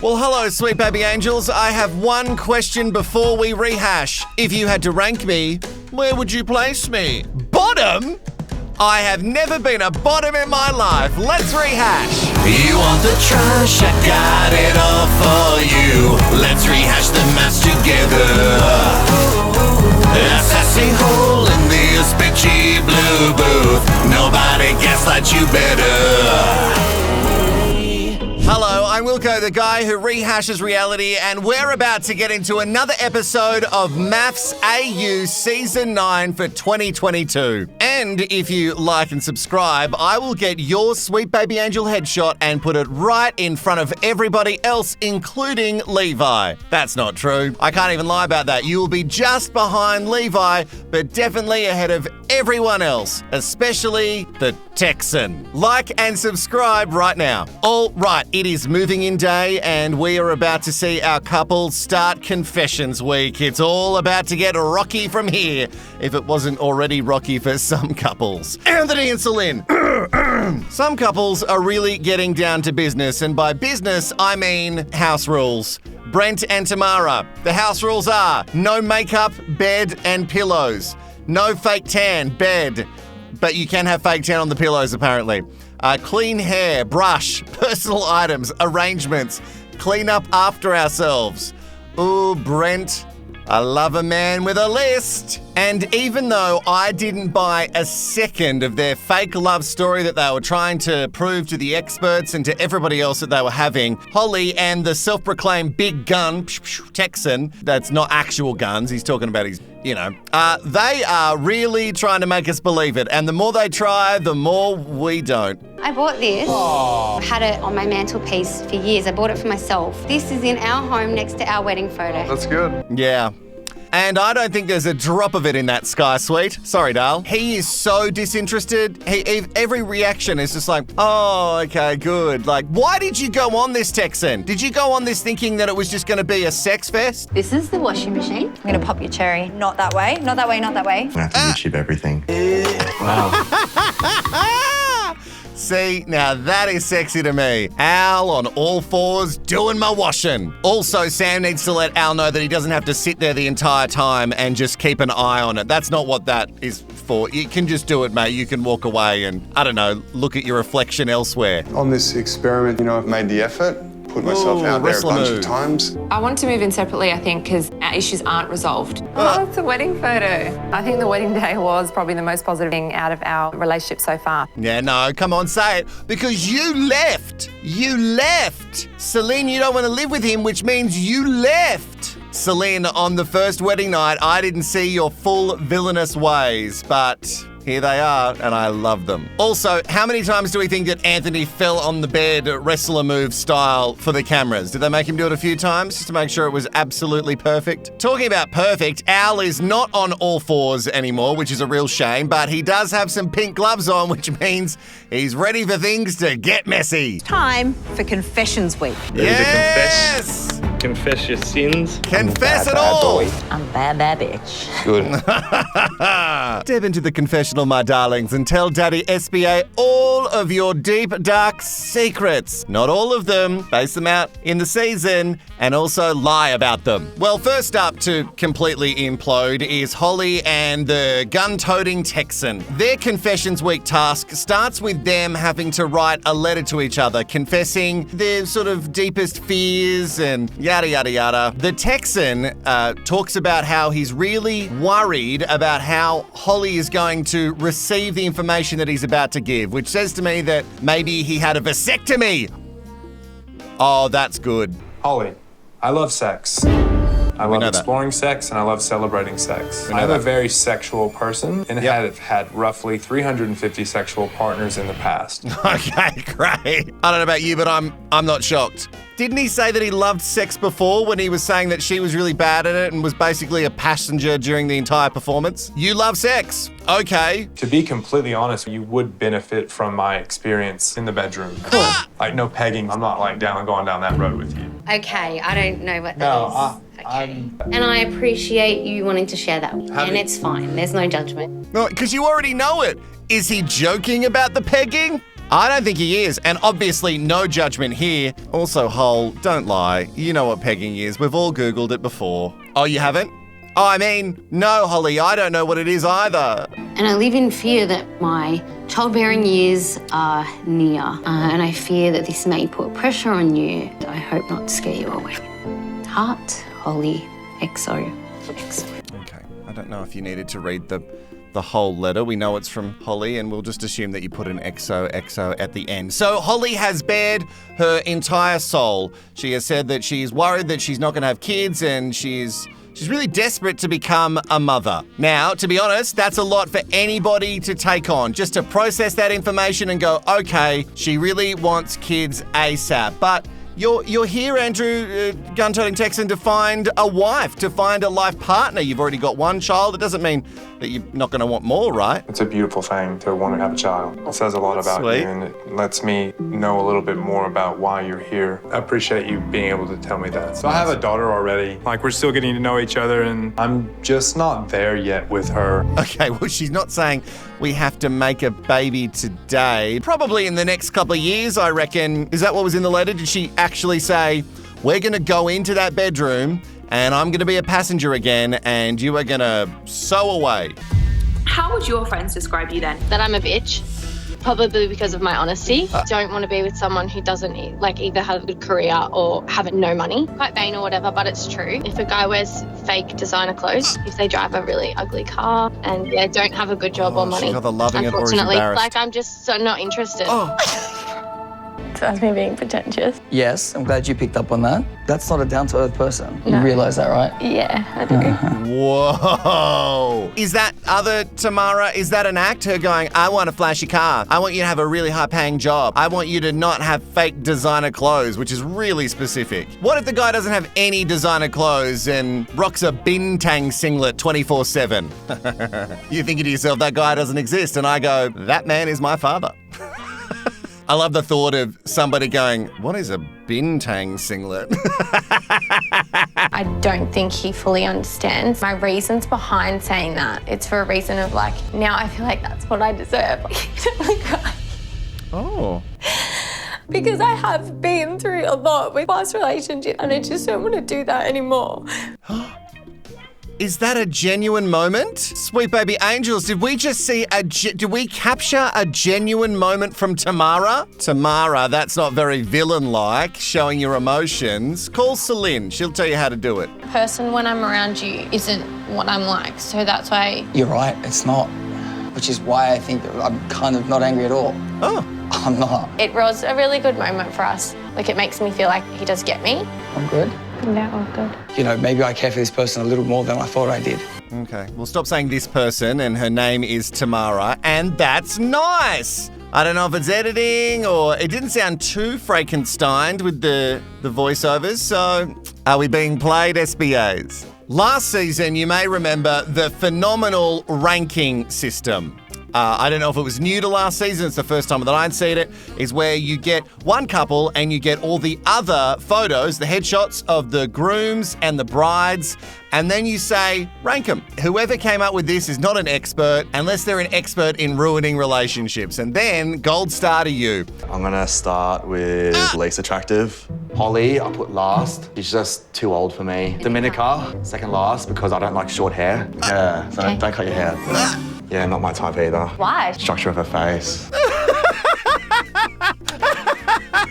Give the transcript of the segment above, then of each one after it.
Well, hello, sweet baby angels. I have one question before we rehash. If you had to rank me, where would you place me? Bottom? I have never been a bottom in my life. Let's rehash. You want the trash? I got it all for you. Let's rehash the maths together. A sassy hole in this bitchy blue booth. Nobody gets that you better. Hello, I'm Wilko, the guy who rehashes reality, and we're about to get into another episode of MAFS AU Season 9 for 2022. And if you like and subscribe, I will get your sweet baby angel headshot and put it right in front of everybody else, including Levi. That's not true. I can't even lie about that. You will be just behind Levi, but definitely ahead of everyone else, especially the Texan. Like and subscribe right now. All right, it is moving in day, and we are about to see our couple start confessions week. It's all about to get rocky from here, if it wasn't already rocky for some couples. Anthony and Celine. Some couples are really getting down to business, and by business, I mean house rules. Brent and Tamara, the house rules are no makeup, bed, and pillows. No fake tan, bed, but you can have fake tan on the pillows apparently. Clean hair, brush, personal items, arrangements, clean up after ourselves. Ooh, Brent, I love a man with a list. And even though I didn't buy a second of their fake love story that they were trying to prove to the experts and to everybody else that they were having, Holly and the self-proclaimed big gun Texan, that's not actual guns, he's talking about his, they are really trying to make us believe it. And the more they try, the more we don't. I bought this. I've had it on my mantelpiece for years. I bought it for myself. This is in our home next to our wedding photo. That's good. Yeah. And I don't think there's a drop of it in that Sky Suite. Sorry, Dale. He is so disinterested. Every reaction is just like, oh, okay, good. Like, why did you go on this, Texan? Did you go on this thinking that it was just going to be a sex fest? This is the washing machine. I'm going to pop your cherry. Not that way, not that way, not that way. I have to YouTube everything. Wow. See, now that is sexy to me. Al on all fours doing my washing. Also, Sam needs to let Al know that he doesn't have to sit there the entire time and just keep an eye on it. That's not what that is for. You can just do it, mate. You can walk away and, I don't know, look at your reflection elsewhere. On this experiment, I've made the effort, put myself out there a bunch of times. I want to move in separately, I think, because our issues aren't resolved. Oh, it's a wedding photo. I think the wedding day was probably the most positive thing out of our relationship so far. Yeah, no, come on, say it. Because you left. You left. Celine, you don't want to live with him, which means you left. Celine, on the first wedding night, I didn't see your full villainous ways, but here they are, and I love them. Also, how many times do we think that Anthony fell on the bed wrestler move style for the cameras? Did they make him do it a few times just to make sure it was absolutely perfect? Talking about perfect, Al is not on all fours anymore, which is a real shame, but he does have some pink gloves on, which means he's ready for things to get messy. Time for Confessions Week. Yes! Confess your sins. Confess it all! I'm bad bitch. Good. Step into the confessional, my darlings, and tell Daddy SBA all of your deep, dark secrets. Not all of them. Base them out in the season and also lie about them. Well, first up to completely implode is Holly and the gun-toting Texan. Their Confessions Week task starts with them having to write a letter to each other, confessing their sort of deepest fears and yada, yada, yada. The Texan talks about how he's really worried about how Holly is going to receive the information that he's about to give, which says to me that maybe he had a vasectomy. Oh, that's good. Holly, I love sex. I love exploring sex, and I love celebrating sex. I'm a very sexual person and have had roughly 350 sexual partners in the past. Okay, great. I don't know about you, but I'm not shocked. Didn't he say that he loved sex before when he was saying that she was really bad at it and was basically a passenger during the entire performance? You love sex. Okay. To be completely honest, you would benefit from my experience in the bedroom. Cool. Like no pegging. I'm not going down that road with you. Okay, I don't know what that is. Okay. And I appreciate you wanting to share that with me, and it's fine. There's no judgment. No, because you already know it. Is he joking about the pegging? I don't think he is, and obviously no judgment here. Also, Hole, don't lie. You know what pegging is. We've all Googled it before. Oh, you haven't? Oh, I mean, no, Holly, I don't know what it is either. And I live in fear that my childbearing years are near, and I fear that this may put pressure on you. I hope not to scare you away. Heart, Holly, XO. Okay, I don't know if you needed to read the whole letter. We know it's from Holly, and we'll just assume that you put an XOXO at the end. So Holly has bared her entire soul. She has said that she's worried that she's not going to have kids, and she's really desperate to become a mother. Now, to be honest, that's a lot for anybody to take on, just to process that information and go, okay, she really wants kids ASAP. But you're here, Andrew, gun-toting Texan, to find a wife, to find a life partner. You've already got one child. It doesn't mean that you're not going to want more, right? It's a beautiful thing to want to have a child. It says a lot about you, and it lets me know a little bit more about why you're here. I appreciate you being able to tell me that. So I have a daughter already. Like, we're still getting to know each other, and I'm just not there yet with her. Okay, well, she's not saying we have to make a baby today. Probably in the next couple of years, I reckon. Is that what was in the letter? Did she actually say, we're going to go into that bedroom and I'm going to be a passenger again and you are going to sew away? How would your friends describe you then? That I'm a bitch, probably because of my honesty. Don't want to be with someone who doesn't either have a good career or have no money. Quite vain or whatever, but it's true. If a guy wears fake designer clothes, if they drive a really ugly car and don't have a good job or money, she's either loving it or is unfortunately, embarrassed. I'm just so not interested. That's me being pretentious. Yes, I'm glad you picked up on that. That's not a down-to-earth person. No. You realise that, right? Yeah, I do. Whoa. Is that other Tamara, is that an act? Her going, I want a flashy car. I want you to have a really high-paying job. I want you to not have fake designer clothes, which is really specific. What if the guy doesn't have any designer clothes and rocks a bintang singlet 24/7? You thinking to yourself, that guy doesn't exist. And I go, that man is my father. I love the thought of somebody going, what is a bintang singlet? I don't think he fully understands my reasons behind saying that. It's for a reason of now I feel like that's what I deserve. Oh. Because I have been through a lot with past relationships and I just don't want to do that anymore. Is that a genuine moment? Sweet baby angels, did we just see did we capture a genuine moment from Tamara? Tamara, that's not very villain-like, showing your emotions. Call Celine, she'll tell you how to do it. Person when I'm around you isn't what I'm like, so that's why... You're right, it's not. Which is why I think that I'm kind of not angry at all. Oh. I'm not. It was a really good moment for us. It makes me feel like he does get me. I'm good. Yeah, all good. You know, maybe I care for this person a little more than I thought I did. Okay, well, stop saying this person, and her name is Tamara, and that's nice. I don't know if it's editing or it didn't sound too Frankensteined with the voiceovers, so are we being played, SBAs? Last season, you may remember the phenomenal ranking system. I don't know if it was new to last season, it's the first time that I'd seen it, is where you get one couple and you get all the other photos, the headshots of the grooms and the brides, and then you say, rank them. Whoever came up with this is not an expert unless they're an expert in ruining relationships. And then, gold star to you. I'm gonna start with least attractive. Holly, I put last. She's just too old for me. Dominica, second last, because I don't like short hair. Yeah, so don't cut your hair. Yeah, not my type either. Why? Structure of her face.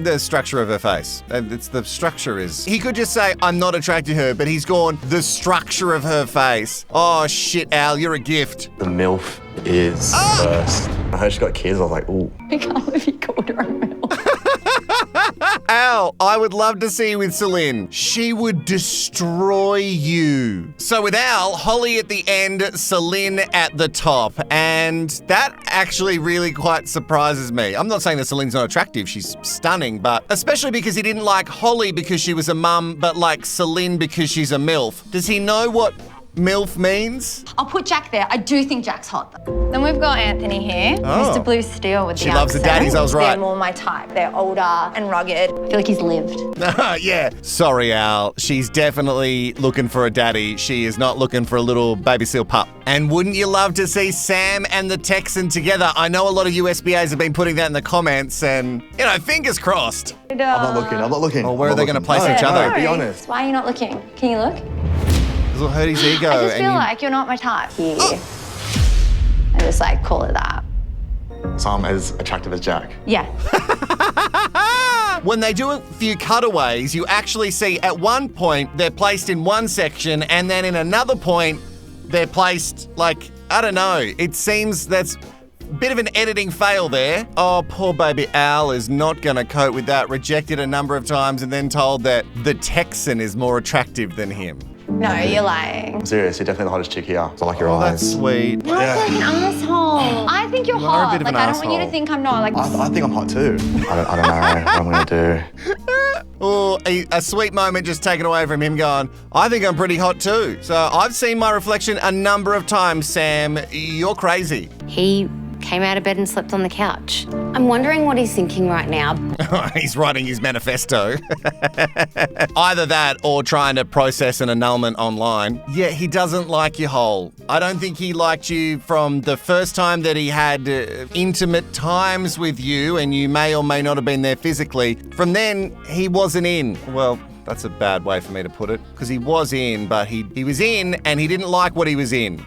The structure of her face. It's the structure is... He could just say, I'm not attracted to her, but he's gone, the structure of her face. Oh, shit, Al, you're a gift. The MILF is first. I heard she got kids, I was like, ooh. I can't believe you called her a MILF. Al, I would love to see you with Celine. She would destroy you. So with Al, Holly at the end, Celine at the top. And that actually really quite surprises me. I'm not saying that Celine's not attractive. She's stunning, but especially because he didn't like Holly because she was a mum, but like Celine because she's a MILF. Does he know what MILF means? I'll put Jack there. I do think Jack's hot, though. Then we've got Anthony here, Mr. Blue Steel with She the loves the accent. daddies, I was right. They're more my type. They're older and rugged. I feel like he's lived. Yeah. Sorry, Al. She's definitely looking for a daddy. She is not looking for a little baby seal pup. And wouldn't you love to see Sam and the Texan together? I know a lot of USBAs have been putting that in the comments and, fingers crossed. I'm not looking. Or where are they going to place each other? Be honest. Why are you not looking? Can you look? It'll hurt his ego. I just feel like you're not my type. Yeah. And just call it that. So I'm as attractive as Jack. Yeah. When they do a few cutaways, you actually see at one point they're placed in one section and then in another point they're placed I don't know. It seems that's a bit of an editing fail there. Oh, poor baby Al is not going to cope with that. Rejected a number of times and then told that the Texan is more attractive than him. No, you're lying. I'm serious, you're definitely the hottest chick here. So I like your eyes. That's sweet. You're like an asshole. I think you're are a hot. bit of an I don't want you to asshole. think I'm not. I think I'm hot too. I don't know what I'm going to do. Oh, a sweet moment just taken away from him going, I think I'm pretty hot too. So I've seen my reflection a number of times, Sam. You're crazy. He came out of bed and slept on the couch. I'm wondering what he's thinking right now. He's writing his manifesto. Either that or trying to process an annulment online. Yeah, he doesn't like your whole. I don't think he liked you from the first time that he had intimate times with you and you may or may not have been there physically. From then, he wasn't in. Well, that's a bad way for me to put it because he was in, but he was in and he didn't like what he was in.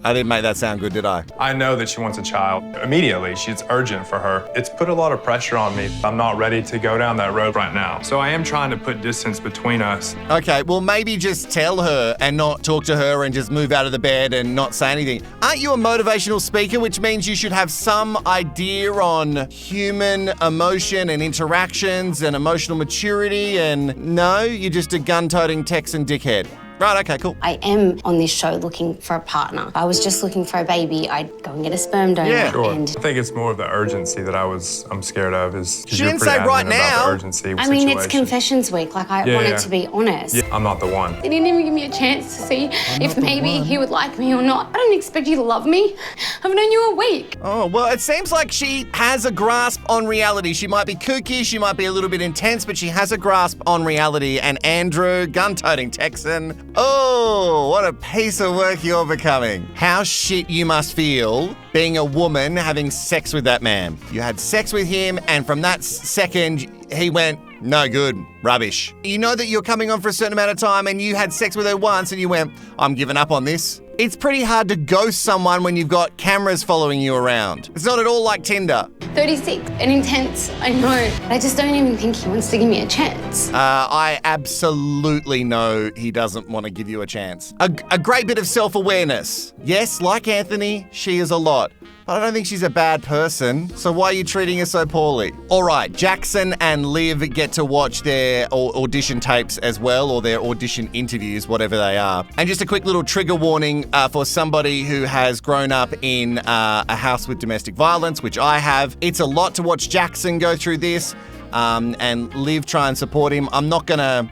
I didn't make that sound good, did I? I know that she wants a child. Immediately, it's urgent for her. It's put a lot of pressure on me. I'm not ready to go down that road right now. So I am trying to put distance between us. Okay, well, maybe just tell her and not talk to her and just move out of the bed and not say anything. Aren't you a motivational speaker, which means you should have some idea on human emotion and interactions and emotional maturity? And no, you're just a gun-toting Texan dickhead. Right, okay, cool. I am on this show looking for a partner. If I was just looking for a baby, I'd go and get a sperm donor. Yeah, Sure. And I think it's more of the urgency that I'm scared of is 'cause She you're didn't pretty say right adamant about now. the urgency I mean, it's situation. confessions week. I wanted to be honest. Yeah, I'm not the one. They didn't even give me a chance to see if maybe he would like me or not. I don't expect you to love me. I've known you a week. Oh, well, it seems like she has a grasp on reality. She might be kooky, she might be a little bit intense, but she has a grasp on reality. And Andrew, gun-toting Texan, what a piece of work you're becoming. How shit you must feel being a woman having sex with that man. You had sex with him, and from that second, he went, no good, rubbish. You know that you're coming on for a certain amount of time and you had sex with her once and you went, I'm giving up on this. It's pretty hard to ghost someone when you've got cameras following you around. It's not at all like Tinder. 36 and intense, I know. I just don't even think he wants to give me a chance. I absolutely know he doesn't want to give you a chance. A great bit of self-awareness. Yes, like Anthony, she is a lot. But I don't think she's a bad person, so why are you treating her so poorly? All right, Jackson and Liv get to watch their audition tapes as well, or their audition interviews, whatever they are. And just a quick little trigger warning for somebody who has grown up in a house with domestic violence, which I have. It's a lot to watch Jackson go through this and Liv try and support him. I'm not gonna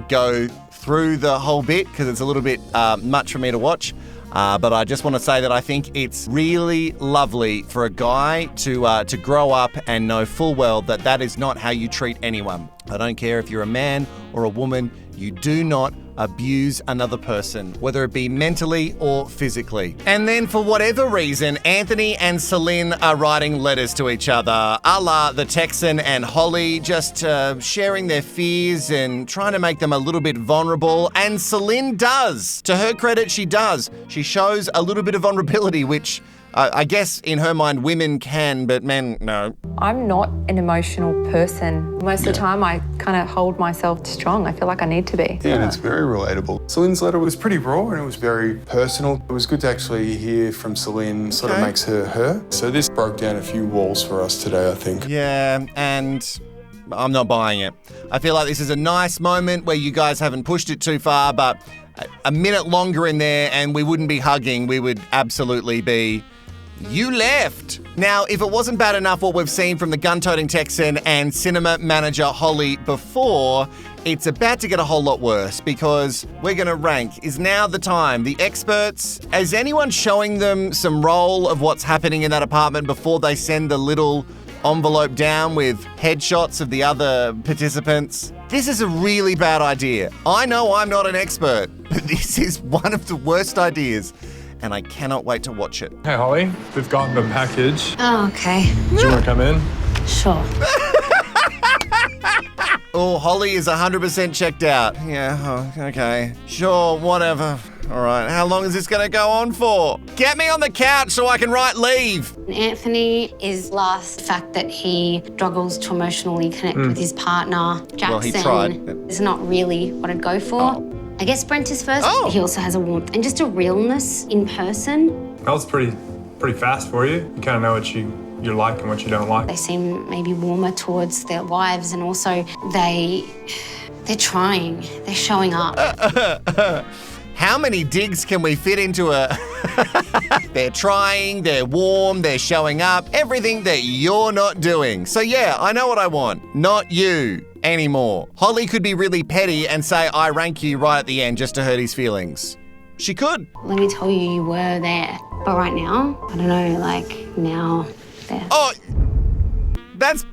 go through the whole bit because it's a little bit much for me to watch. But I just want to say that I think it's really lovely for a guy to grow up and know full well that that is not how you treat anyone. I don't care if you're a man or a woman, you do not abuse another person, whether it be mentally or physically. And then for whatever reason, Anthony and Celine are writing letters to each other, a la the Texan and Holly, just sharing their fears and trying to make them a little bit vulnerable. And Celine does. To her credit, she does. She shows a little bit of vulnerability, which I guess in her mind women can, but men, no. I'm not an emotional person. Most of the time I kind of hold myself strong. I feel like I need to be. Yeah, and it's very relatable. Celine's letter was pretty raw and it was very personal. It was good to actually hear from Celine, sort of makes her her. So this broke down a few walls for us today, I think. Yeah, and I'm not buying it. I feel like this is a nice moment where you guys haven't pushed it too far, but a minute longer in there and we wouldn't be hugging. We would absolutely be... You left. Now, if it wasn't bad enough what we've seen from the gun-toting Texan and cinema manager Holly before, it's about to get a whole lot worse because we're going to rank. Is now the time. The experts, is anyone showing them some roll of what's happening in that apartment before they send the little envelope down with headshots of the other participants? This is a really bad idea. I know I'm not an expert, but this is one of the worst ideas, and I cannot wait to watch it. Hey, Holly, we've gotten the package. Oh, okay. Do you want to come in? Sure. Oh, Holly is 100% checked out. Yeah, oh, okay. Sure, whatever. All right, how long is this going to go on for? Get me on the couch so I can write leave. Anthony is last fact that he struggles to emotionally connect with his partner. Jackson Well, he tried. is not really what I'd go for. I guess Brent is first. He also has a warmth and just a realness in person. That was pretty fast for you. You kind of know what you like and what you don't like. They seem maybe warmer towards their wives, and also they're trying. They're showing up. How many digs can we fit into a... They're trying, they're warm, they're showing up, everything that you're not doing. So yeah, I know what I want. Not you anymore. Holly could be really petty and say, I rank you right at the end just to hurt his feelings. She could. Let me tell you, you were there. But right now, I don't know, like now, there. Oh, that's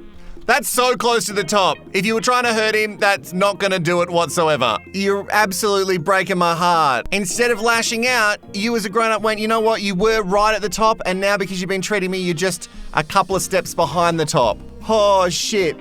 so close to the top. If you were trying to hurt him, that's not going to do it whatsoever. You're absolutely breaking my heart. Instead of lashing out, you as a grown-up went, you know what, you were right at the top, and now because you've been treating me, you're just a couple of steps behind the top. Oh, shit.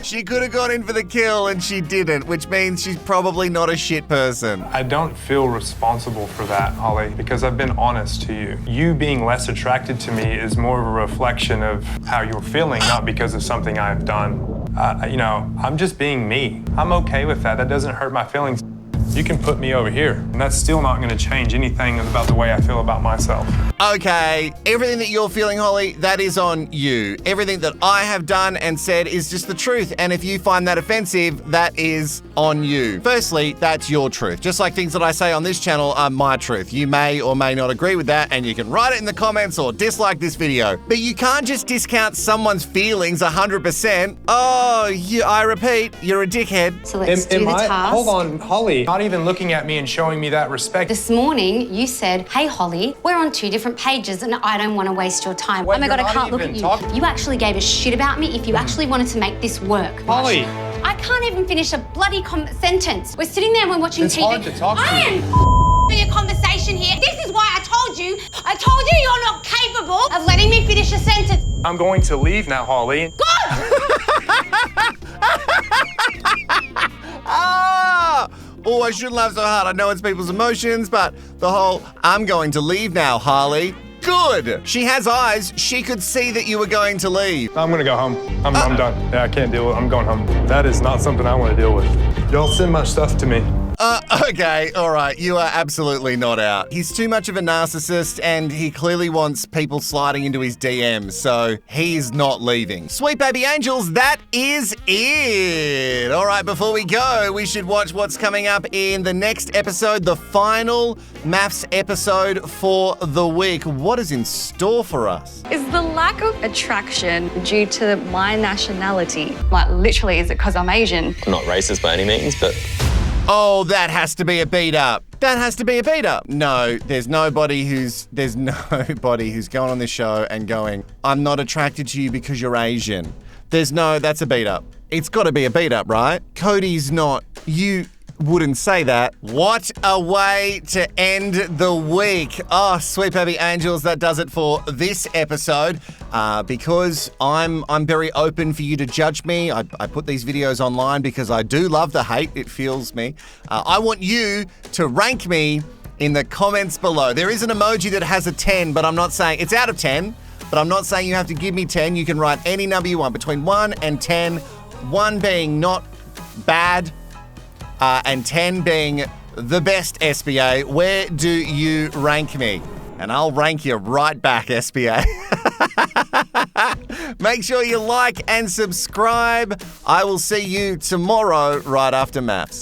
She could have gone in for the kill and she didn't, which means she's probably not a shit person. I don't feel responsible for that, Holly, because I've been honest to you. You being less attracted to me is more of a reflection of how you're feeling, not because of something I've done. I'm just being me. I'm okay with that. That doesn't hurt my feelings. You can put me over here, and that's still not going to change anything about the way I feel about myself. Okay, everything that you're feeling, Holly, that is on you. Everything that I have done and said is just the truth, and if you find that offensive, that is on you. Firstly, that's your truth. Just like things that I say on this channel are my truth. You may or may not agree with that, and you can write it in the comments or dislike this video. But you can't just discount someone's feelings 100%. Oh, I repeat, you're a dickhead. So let's do the task. Hold on, Holly. Not even looking at me and showing me that respect. This morning, you said, hey, Holly, we're on 2 different pages and I don't want to waste your time. Wait, oh my God, you're I not can't look even at you. talking- You actually gave a shit about me if you actually wanted to make this work. Holly. I can't even finish a bloody sentence. We're sitting there and we're watching It's TV. hard to talk to I you. am for your conversation here. This is why I told you you're not capable of letting me finish a sentence. I'm going to leave now, Holly. Oh, I shouldn't laugh so hard. I know it's people's emotions, but the whole, I'm going to leave now, Harley. Good. She has eyes. She could see that you were going to leave. I'm gonna go home. I'm done. Yeah, I can't deal with it. I'm going home. That is not something I want to deal with. Y'all send much stuff to me. Okay, all right. You are absolutely not out. He's too much of a narcissist and he clearly wants people sliding into his DMs, so he's not leaving. Sweet baby angels, that is it. All right, before we go, we should watch what's coming up in the next episode, the final MAFS episode for the week. What is in store for us? Is the lack of attraction due to my nationality? Like, literally, is it because I'm Asian? I'm not racist by any means, but... Oh, that has to be a beat up. That has to be a beat up. No, there's nobody who's going on this show and going, I'm not attracted to you because you're Asian. That's a beat up. It's got to be a beat up, right? Cody's not. You wouldn't say that. What a way to end the week. Oh, sweet baby angels, that does it for this episode. Because I'm very open for you to judge me. I put these videos online because I do love the hate. It fuels me. I want you to rank me in the comments below. There is an emoji that has a 10, but I'm not saying it's out of 10, but I'm not saying you have to give me 10. You can write any number you want between 1 and 10, 1 being not bad, and 10 being the best SBA. Where do you rank me? And I'll rank you right back, SBA. Make sure you like and subscribe. I will see you tomorrow right after MAFS.